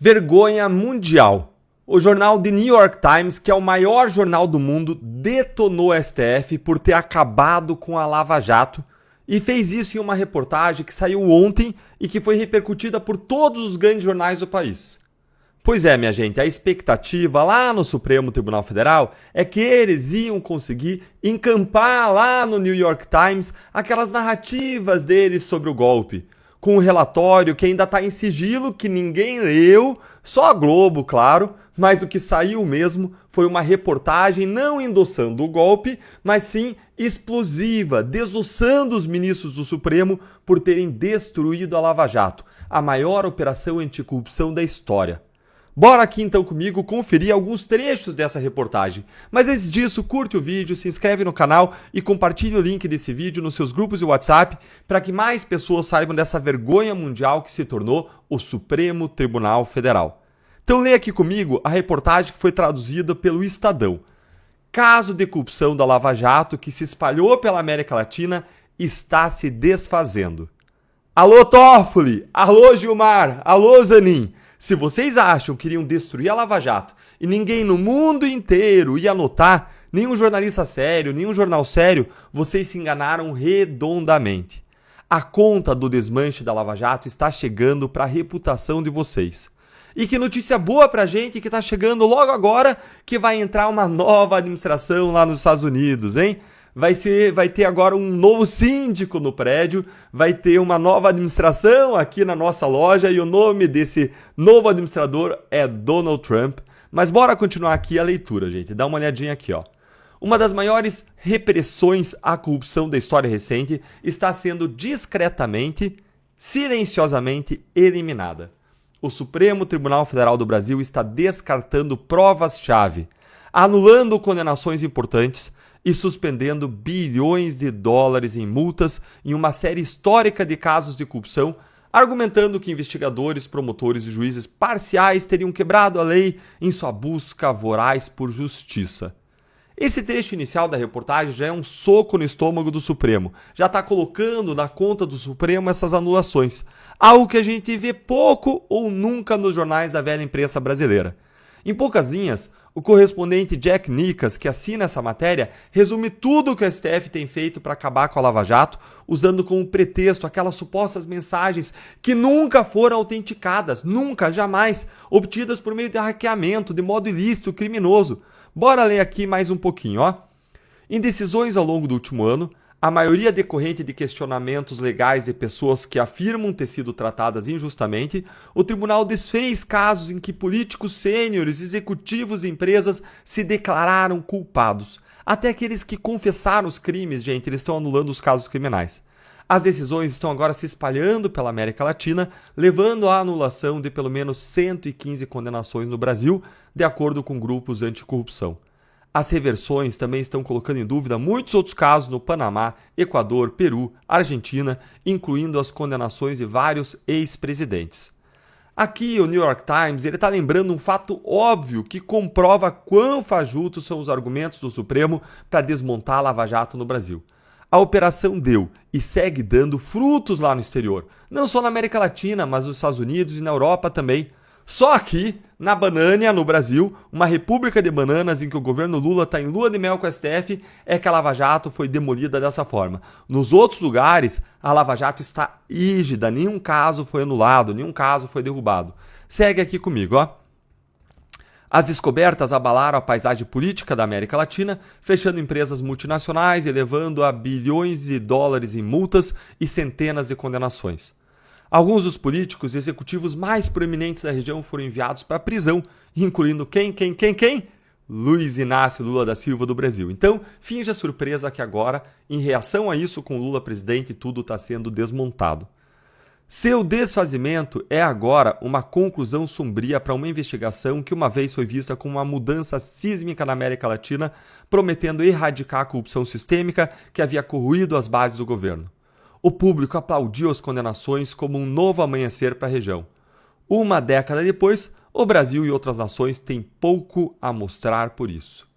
Vergonha mundial. O jornal The New York Times, que é o maior jornal do mundo, detonou o STF por ter acabado com a Lava Jato e fez isso em uma reportagem que saiu ontem e que foi repercutida por todos os grandes jornais do país. Pois é, minha gente, a expectativa lá no Supremo Tribunal Federal é que eles iam conseguir encampar lá no New York Times aquelas narrativas deles sobre o golpe, com um relatório que ainda está em sigilo, que ninguém leu, só a Globo, claro, mas o que saiu mesmo foi uma reportagem não endossando o golpe, mas sim explosiva, desossando os ministros do Supremo por terem destruído a Lava Jato, a maior operação anticorrupção da história. Bora aqui então comigo conferir alguns trechos dessa reportagem. Mas antes disso, curte o vídeo, se inscreve no canal e compartilhe o link desse vídeo nos seus grupos de WhatsApp para que mais pessoas saibam dessa vergonha mundial que se tornou o Supremo Tribunal Federal. Então leia aqui comigo a reportagem que foi traduzida pelo Estadão. Caso de corrupção da Lava Jato que se espalhou pela América Latina está se desfazendo. Alô Toffoli, alô Gilmar, alô Zanin. Se vocês acham que iriam destruir a Lava Jato e ninguém no mundo inteiro ia notar, nenhum jornalista sério, nenhum jornal sério, vocês se enganaram redondamente. A conta do desmanche da Lava Jato está chegando para a reputação de vocês. E que notícia boa pra gente que está chegando logo agora que vai entrar uma nova administração lá nos Estados Unidos, hein? Vai ter agora um novo síndico no prédio, vai ter uma nova administração aqui na nossa loja e o nome desse novo administrador é Donald Trump. Mas bora continuar aqui a leitura, gente. Dá uma olhadinha aqui, ó. Uma das maiores repressões à corrupção da história recente está sendo discretamente, silenciosamente eliminada. O Supremo Tribunal Federal do Brasil está descartando provas-chave, anulando condenações importantes e suspendendo bilhões de dólares em multas em uma série histórica de casos de corrupção, argumentando que investigadores, promotores e juízes parciais teriam quebrado a lei em sua busca voraz por justiça. Esse trecho inicial da reportagem já é um soco no estômago do Supremo, já está colocando na conta do Supremo essas anulações, algo que a gente vê pouco ou nunca nos jornais da velha imprensa brasileira. Em poucas linhas, o correspondente Jack Nicas, que assina essa matéria, resume tudo o que o STF tem feito para acabar com a Lava Jato, usando como pretexto aquelas supostas mensagens que nunca foram autenticadas, nunca, jamais, obtidas por meio de hackeamento, de modo ilícito, criminoso. Bora ler aqui mais um pouquinho, ó. Em decisões ao longo do último ano, a maioria decorrente de questionamentos legais de pessoas que afirmam ter sido tratadas injustamente, o tribunal desfez casos em que políticos sêniores, executivos e empresas se declararam culpados. Até aqueles que confessaram os crimes, gente, eles estão anulando os casos criminais. As decisões estão agora se espalhando pela América Latina, levando à anulação de pelo menos 115 condenações no Brasil, de acordo com grupos anticorrupção. As reversões também estão colocando em dúvida muitos outros casos no Panamá, Equador, Peru, Argentina, incluindo as condenações de vários ex-presidentes. Aqui o New York Times está lembrando um fato óbvio que comprova quão fajutos são os argumentos do Supremo para desmontar a Lava Jato no Brasil. A operação deu e segue dando frutos lá no exterior, não só na América Latina, mas nos Estados Unidos e na Europa também. Só aqui, na Banânia, no Brasil, uma república de bananas em que o governo Lula está em lua de mel com o STF, é que a Lava Jato foi demolida dessa forma. Nos outros lugares, a Lava Jato está rígida, nenhum caso foi anulado, nenhum caso foi derrubado. Segue aqui comigo, ó. As descobertas abalaram a paisagem política da América Latina, fechando empresas multinacionais e levando a bilhões de dólares em multas e centenas de condenações. Alguns dos políticos e executivos mais proeminentes da região foram enviados para a prisão, incluindo quem? Luiz Inácio Lula da Silva do Brasil. Então, finja surpresa que agora, em reação a isso, com Lula presidente, tudo está sendo desmontado. Seu desfazimento é agora uma conclusão sombria para uma investigação que uma vez foi vista como uma mudança sísmica na América Latina, prometendo erradicar a corrupção sistêmica que havia corroído as bases do governo. O público aplaudiu as condenações como um novo amanhecer para a região. Uma década depois, o Brasil e outras nações têm pouco a mostrar por isso.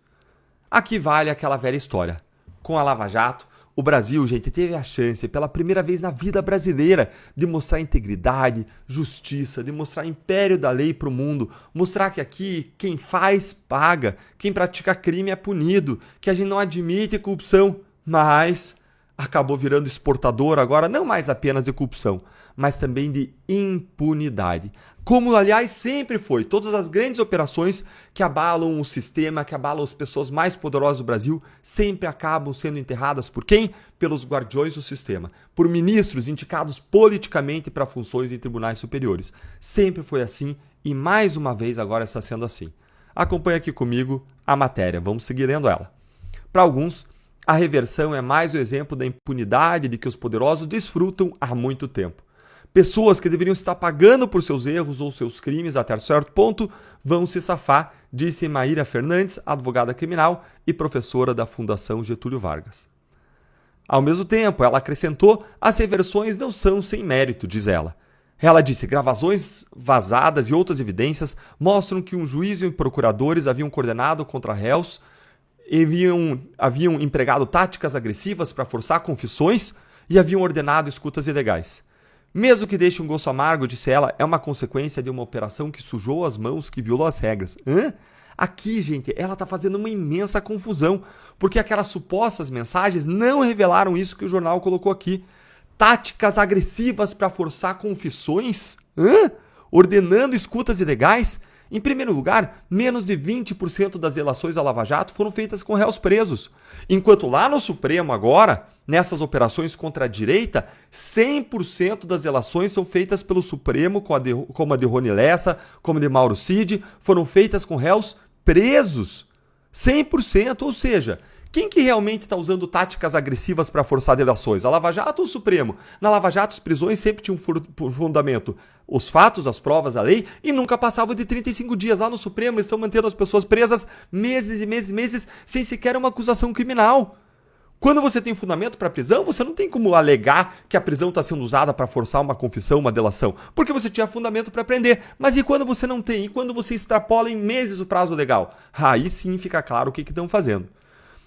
Aqui vale aquela velha história. Com a Lava Jato, O Brasil, gente, teve a chance, pela primeira vez na vida brasileira, de mostrar integridade, justiça, de mostrar império da lei para o mundo, mostrar que aqui quem faz, paga, quem pratica crime é punido, que a gente não admite corrupção, mas acabou virando exportador agora, não mais apenas de corrupção, mas também de impunidade. Como, aliás, sempre foi. Todas as grandes operações que abalam o sistema, que abalam as pessoas mais poderosas do Brasil, sempre acabam sendo enterradas por quem? Pelos guardiões do sistema. Por ministros indicados politicamente para funções em tribunais superiores. Sempre foi assim e, mais uma vez, agora está sendo assim. Acompanhe aqui comigo a matéria. Vamos seguir lendo ela. Para alguns, a reversão é mais o exemplo da impunidade de que os poderosos desfrutam há muito tempo. Pessoas que deveriam estar pagando por seus erros ou seus crimes até certo ponto vão se safar, disse Maíra Fernandes, advogada criminal e professora da Fundação Getúlio Vargas. Ao mesmo tempo, ela acrescentou, as reversões não são sem mérito, diz ela. Ela disse, gravações vazadas e outras evidências mostram que um juiz e procuradores haviam coordenado contra réus, haviam empregado táticas agressivas para forçar confissões e haviam ordenado escutas ilegais. Mesmo que deixe um gosto amargo, disse ela, é uma consequência de uma operação que sujou as mãos, que violou as regras. Aqui, gente, ela está fazendo uma imensa confusão, porque aquelas supostas mensagens não revelaram isso que o jornal colocou aqui. Táticas agressivas para forçar confissões? Ordenando escutas ilegais? Em primeiro lugar, menos de 20% das delações da Lava Jato foram feitas com réus presos. Enquanto lá no Supremo agora, nessas operações contra a direita, 100% das delações são feitas pelo Supremo, como a de Rony Lessa, como a de Mauro Cid, foram feitas com réus presos. 100%, ou seja, quem que realmente está usando táticas agressivas para forçar delações? A Lava Jato ou o Supremo? Na Lava Jato, as prisões sempre tinham por fundamento os fatos, as provas, a lei, e nunca passavam de 35 dias. Lá no Supremo, eles estão mantendo as pessoas presas meses e meses e meses, sem sequer uma acusação criminal. Quando você tem fundamento para prisão, você não tem como alegar que a prisão está sendo usada para forçar uma confissão, uma delação, porque você tinha fundamento para prender. Mas e quando você não tem? E quando você extrapola em meses o prazo legal? Aí sim fica claro o que estão fazendo.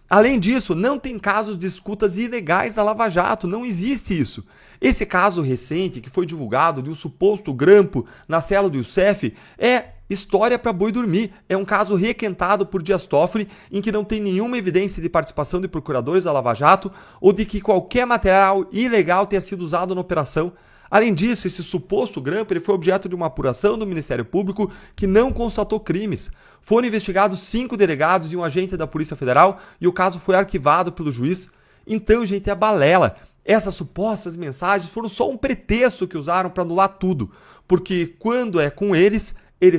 Além disso, não tem casos de escutas ilegais da Lava Jato, não existe isso. Esse caso recente que foi divulgado de um suposto grampo na cela do Youssef é história para boi dormir. É um caso requentado por Dias Toffoli em que não tem nenhuma evidência de participação de procuradores da Lava Jato ou de que qualquer material ilegal tenha sido usado na operação. Além disso, esse suposto grampo ele foi objeto de uma apuração do Ministério Público que não constatou crimes. Foram investigados 5 delegados e um agente da Polícia Federal e o caso foi arquivado pelo juiz. Então, gente, é balela. Essas supostas mensagens foram só um pretexto que usaram para anular tudo. Porque quando é com eles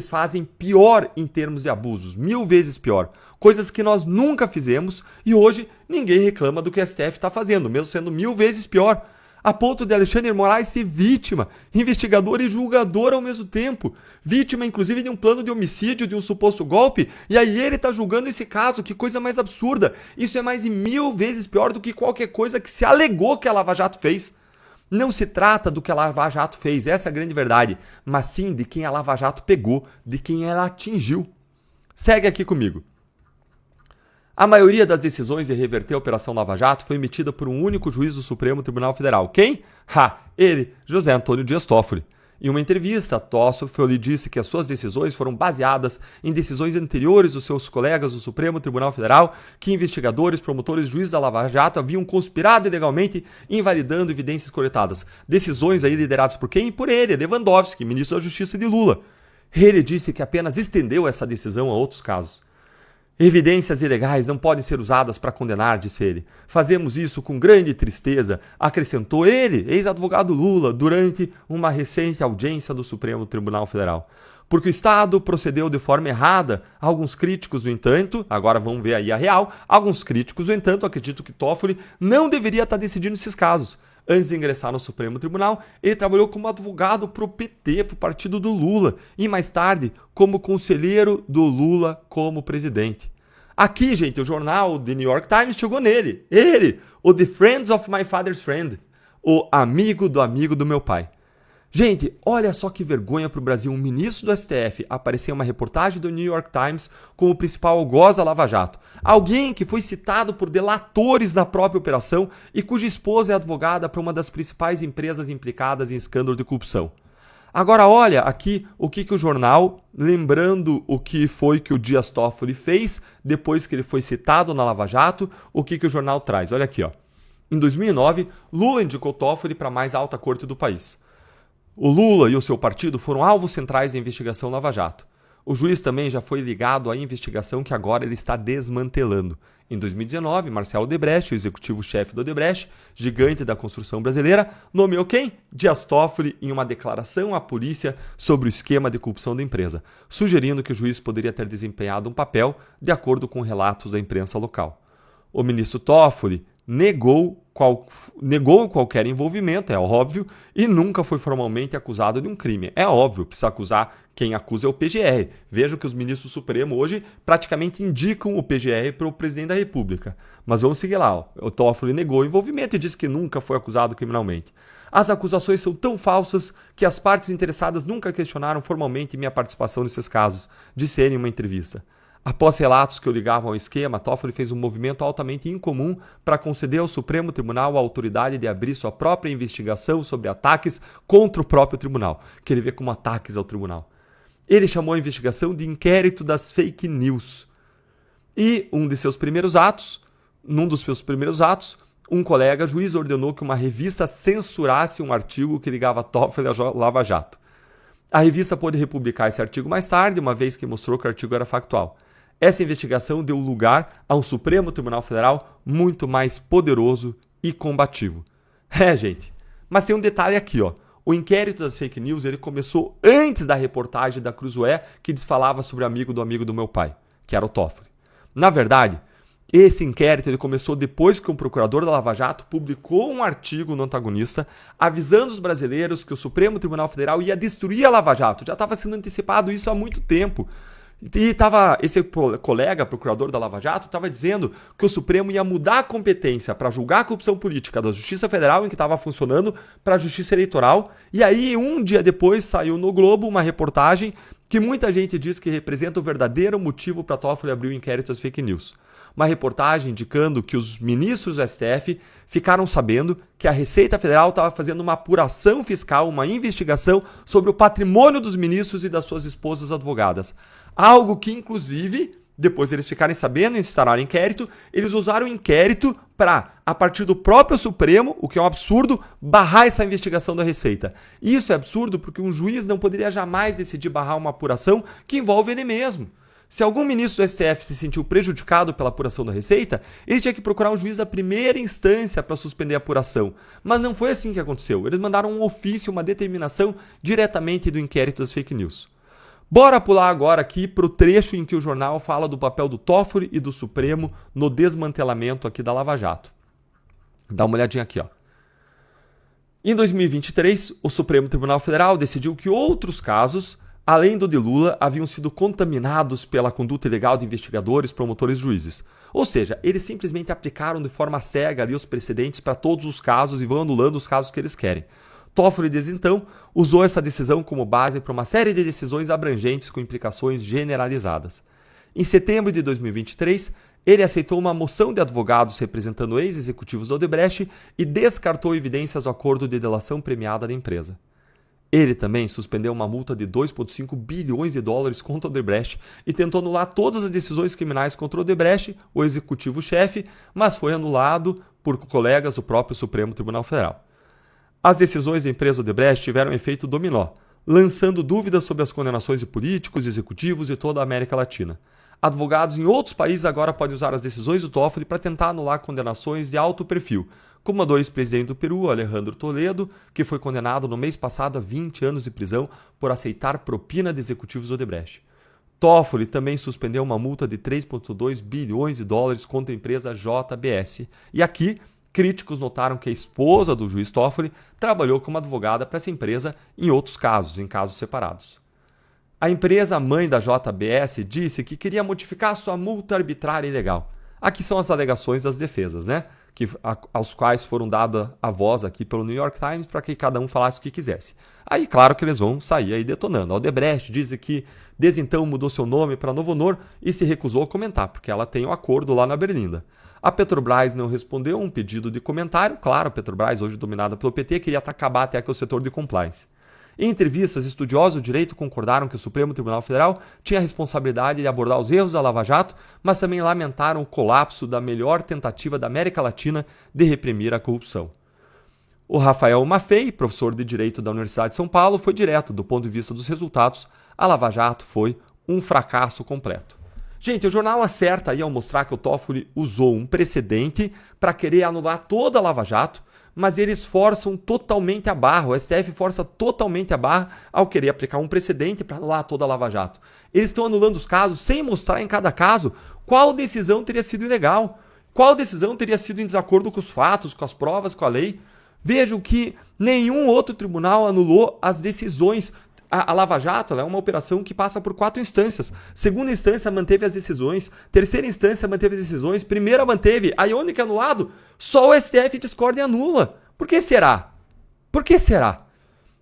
fazem pior em termos de abusos, 1000 vezes pior. Coisas que nós nunca fizemos e hoje ninguém reclama do que o STF está fazendo, mesmo sendo 1000 vezes pior. A ponto de Alexandre de Moraes ser vítima, investigador e julgador ao mesmo tempo. Vítima, inclusive, de um plano de homicídio, de um suposto golpe. E aí ele está julgando esse caso. Que coisa mais absurda. Isso é mais de 1000 vezes pior do que qualquer coisa que se alegou que a Lava Jato fez. Não se trata do que a Lava Jato fez, essa é a grande verdade. Mas sim de quem a Lava Jato pegou, de quem ela atingiu. Segue aqui comigo. A maioria das decisões de reverter a Operação Lava Jato foi emitida por um único juiz do Supremo Tribunal Federal. Quem? Ele, José Antônio Dias Toffoli. Em uma entrevista, Toffoli disse que as suas decisões foram baseadas em decisões anteriores dos seus colegas do Supremo Tribunal Federal, que investigadores, promotores e juízes da Lava Jato haviam conspirado ilegalmente, invalidando evidências coletadas. Decisões aí lideradas por quem? Por ele, Lewandowski, ministro da Justiça de Lula. Ele disse que apenas estendeu essa decisão a outros casos. Evidências ilegais não podem ser usadas para condenar, disse ele. Fazemos isso com grande tristeza, acrescentou ele, ex-advogado Lula, durante uma recente audiência do Supremo Tribunal Federal. Porque o Estado procedeu de forma errada. Alguns críticos, no entanto, agora vamos ver aí a real, alguns críticos, no entanto, acreditam que Toffoli não deveria estar decidindo esses casos. Antes de ingressar no Supremo Tribunal, ele trabalhou como advogado para o PT, para o partido do Lula, e mais tarde como conselheiro do Lula como presidente. Aqui, gente, o jornal The New York Times chegou nele. Ele, o The Friends of My Father's Friend, o amigo do meu pai. Gente, olha só que vergonha para o Brasil um ministro do STF aparecer em uma reportagem do New York Times como o principal algoz da Lava Jato. Alguém que foi citado por delatores na própria operação e cuja esposa é advogada para uma das principais empresas implicadas em escândalo de corrupção. Agora olha aqui o que o jornal, lembrando o que foi que o Dias Toffoli fez depois que ele foi citado na Lava Jato, o que o jornal traz. Olha aqui, ó. Em 2009, Lula indicou Toffoli para a mais alta corte do país. O Lula e o seu partido foram alvos centrais da investigação Lava Jato. O juiz também já foi ligado à investigação que agora ele está desmantelando. Em 2019, Marcelo Odebrecht, o executivo-chefe do Odebrecht, gigante da construção brasileira, nomeou quem? Dias Toffoli em uma declaração à polícia sobre o esquema de corrupção da empresa, sugerindo que o juiz poderia ter desempenhado um papel de acordo com relatos da imprensa local. O ministro Toffoli negou qualquer envolvimento, é óbvio, e nunca foi formalmente acusado de um crime. É óbvio, precisa acusar, quem acusa é o PGR. Veja que os ministros supremos hoje praticamente indicam o PGR para o presidente da República. Mas vamos seguir lá. O Toffoli negou o envolvimento e disse que nunca foi acusado criminalmente. As acusações são tão falsas que as partes interessadas nunca questionaram formalmente minha participação nesses casos, disse ele em uma entrevista. Após relatos que o ligavam ao esquema, Toffoli fez um movimento altamente incomum para conceder ao Supremo Tribunal a autoridade de abrir sua própria investigação sobre ataques contra o próprio tribunal, que ele vê como ataques ao tribunal. Ele chamou a investigação de inquérito das fake news. E num dos seus primeiros atos, um colega juiz ordenou que uma revista censurasse um artigo que ligava Toffoli à Lava Jato. A revista pôde republicar esse artigo mais tarde, uma vez que mostrou que o artigo era factual. Essa investigação deu lugar a um Supremo Tribunal Federal muito mais poderoso e combativo. Gente, mas tem um detalhe aqui, ó. O inquérito das fake news ele começou antes da reportagem da Cruzoé que falava sobre o amigo do meu pai, que era o Toffoli. Na verdade, esse inquérito ele começou depois que um procurador da Lava Jato publicou um artigo no Antagonista avisando os brasileiros que o Supremo Tribunal Federal ia destruir a Lava Jato. Já estava sendo antecipado isso há muito tempo. E esse colega, procurador da Lava Jato, estava dizendo que o Supremo ia mudar a competência para julgar a corrupção política da Justiça Federal, em que estava funcionando, para a Justiça Eleitoral. E aí, um dia depois, saiu no Globo uma reportagem que muita gente diz que representa o verdadeiro motivo para Toffoli abrir o inquérito às fake news. Uma reportagem indicando que os ministros do STF ficaram sabendo que a Receita Federal estava fazendo uma apuração fiscal, uma investigação sobre o patrimônio dos ministros e das suas esposas advogadas. Algo que, inclusive, depois eles ficarem sabendo e instauraram inquérito, eles usaram o inquérito para, a partir do próprio Supremo, o que é um absurdo, barrar essa investigação da Receita. Isso é absurdo porque um juiz não poderia jamais decidir barrar uma apuração que envolve ele mesmo. Se algum ministro do STF se sentiu prejudicado pela apuração da Receita, ele tinha que procurar um juiz da primeira instância para suspender a apuração. Mas não foi assim que aconteceu. Eles mandaram um ofício, uma determinação diretamente do inquérito das fake news. Bora pular agora aqui para o trecho em que o jornal fala do papel do Toffoli e do Supremo no desmantelamento aqui da Lava Jato. Dá uma olhadinha aqui, ó. Em 2023, o Supremo Tribunal Federal decidiu que outros casos, além do de Lula, haviam sido contaminados pela conduta ilegal de investigadores, promotores e juízes. Ou seja, eles simplesmente aplicaram de forma cega ali os precedentes para todos os casos e vão anulando os casos que eles querem. Toffoli, desde então, usou essa decisão como base para uma série de decisões abrangentes com implicações generalizadas. Em setembro de 2023, ele aceitou uma moção de advogados representando ex-executivos da Odebrecht e descartou evidências do acordo de delação premiada da empresa. Ele também suspendeu uma multa de 2,5 bilhões de dólares contra o Odebrecht e tentou anular todas as decisões criminais contra o Odebrecht, o executivo-chefe, mas foi anulado por colegas do próprio Supremo Tribunal Federal. As decisões da empresa Odebrecht tiveram efeito dominó, lançando dúvidas sobre as condenações de políticos e executivos de toda a América Latina. Advogados em outros países agora podem usar as decisões do Toffoli para tentar anular condenações de alto perfil, como a do ex-presidente do Peru, Alejandro Toledo, que foi condenado no mês passado a 20 anos de prisão por aceitar propina de executivos Odebrecht. Toffoli também suspendeu uma multa de 3,2 bilhões de dólares contra a empresa JBS. E aqui, críticos notaram que a esposa do juiz Toffoli trabalhou como advogada para essa empresa em outros casos, em casos separados. A empresa mãe da JBS disse que queria modificar sua multa arbitrária ilegal. Aqui são as alegações das defesas, né? aos quais foram dada a voz aqui pelo New York Times para que cada um falasse o que quisesse. Aí, claro que eles vão sair aí detonando. A Odebrecht diz que desde então mudou seu nome para Novo Honor e se recusou a comentar, porque ela tem um acordo lá na Berlinda. A Petrobras não respondeu a um pedido de comentário. Claro, a Petrobras, hoje dominada pelo PT, queria acabar até que o setor de compliance. Em entrevistas, estudiosos do direito concordaram que o Supremo Tribunal Federal tinha a responsabilidade de abordar os erros da Lava Jato, mas também lamentaram o colapso da melhor tentativa da América Latina de reprimir a corrupção. O Rafael Maffei, professor de Direito da Universidade de São Paulo, foi direto. Do ponto de vista dos resultados, a Lava Jato foi um fracasso completo. Gente, o jornal acerta aí ao mostrar que o Toffoli usou um precedente para querer anular toda a Lava Jato, mas eles forçam totalmente a barra, o STF força totalmente a barra ao querer aplicar um precedente para anular toda a Lava Jato. Eles estão anulando os casos sem mostrar em cada caso qual decisão teria sido ilegal, qual decisão teria sido em desacordo com os fatos, com as provas, com a lei. Vejam que nenhum outro tribunal anulou as decisões. A Lava Jato é uma operação que passa por 4 instâncias. Segunda instância manteve as decisões. Terceira instância manteve as decisões. Primeira manteve. Aí onde que é anulado? Só o STF discorda e anula. Por que será? Por que será?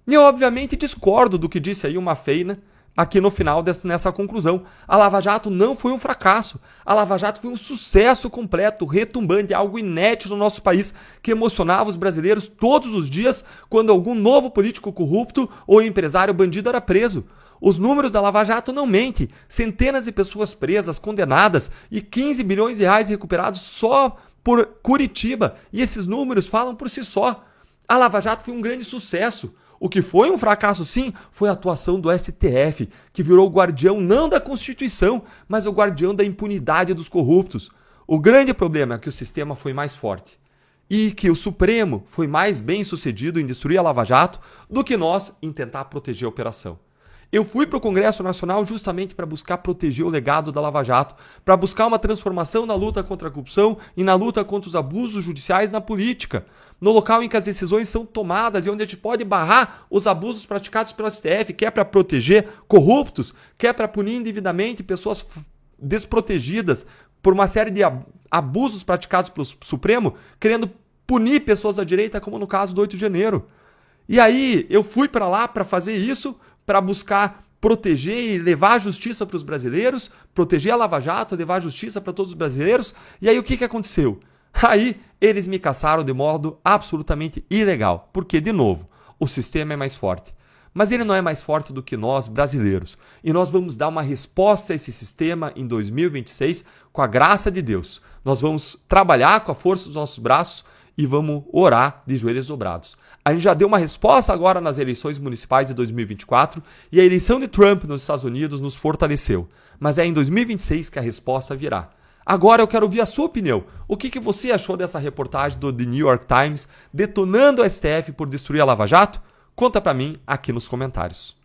E eu obviamente discordo do que disse aí o Maffei, né? Aqui no final nessa conclusão. A Lava Jato não foi um fracasso. A Lava Jato foi um sucesso completo, retumbante, algo inédito no nosso país, que emocionava os brasileiros todos os dias quando algum novo político corrupto ou empresário bandido era preso. Os números da Lava Jato não mentem. Centenas de pessoas presas, condenadas e 15 bilhões de reais recuperados só por Curitiba. E esses números falam por si só. A Lava Jato foi um grande sucesso. O que foi um fracasso, sim, foi a atuação do STF, que virou o guardião não da Constituição, mas o guardião da impunidade dos corruptos. O grande problema é que o sistema foi mais forte e que o Supremo foi mais bem sucedido em destruir a Lava Jato do que nós em tentar proteger a operação. Eu fui para o Congresso Nacional justamente para buscar proteger o legado da Lava Jato, para buscar uma transformação na luta contra a corrupção e na luta contra os abusos judiciais na política, no local em que as decisões são tomadas e onde a gente pode barrar os abusos praticados pelo STF, quer para proteger corruptos, quer para punir indevidamente pessoas desprotegidas por uma série de abusos praticados pelo Supremo, querendo punir pessoas da direita, como no caso do 8 de janeiro. E aí eu fui para lá para fazer isso, para buscar proteger e levar a justiça para os brasileiros, proteger a Lava Jato, levar a justiça para todos os brasileiros. E aí o que aconteceu? Aí eles me caçaram de modo absolutamente ilegal, porque, de novo, o sistema é mais forte. Mas ele não é mais forte do que nós, brasileiros. E nós vamos dar uma resposta a esse sistema em 2026 com a graça de Deus. Nós vamos trabalhar com a força dos nossos braços e vamos orar de joelhos dobrados. A gente já deu uma resposta agora nas eleições municipais de 2024 e a eleição de Trump nos Estados Unidos nos fortaleceu. Mas é em 2026 que a resposta virá. Agora eu quero ouvir a sua opinião. O que você achou dessa reportagem do The New York Times detonando o STF por destruir a Lava Jato? Conta pra mim aqui nos comentários.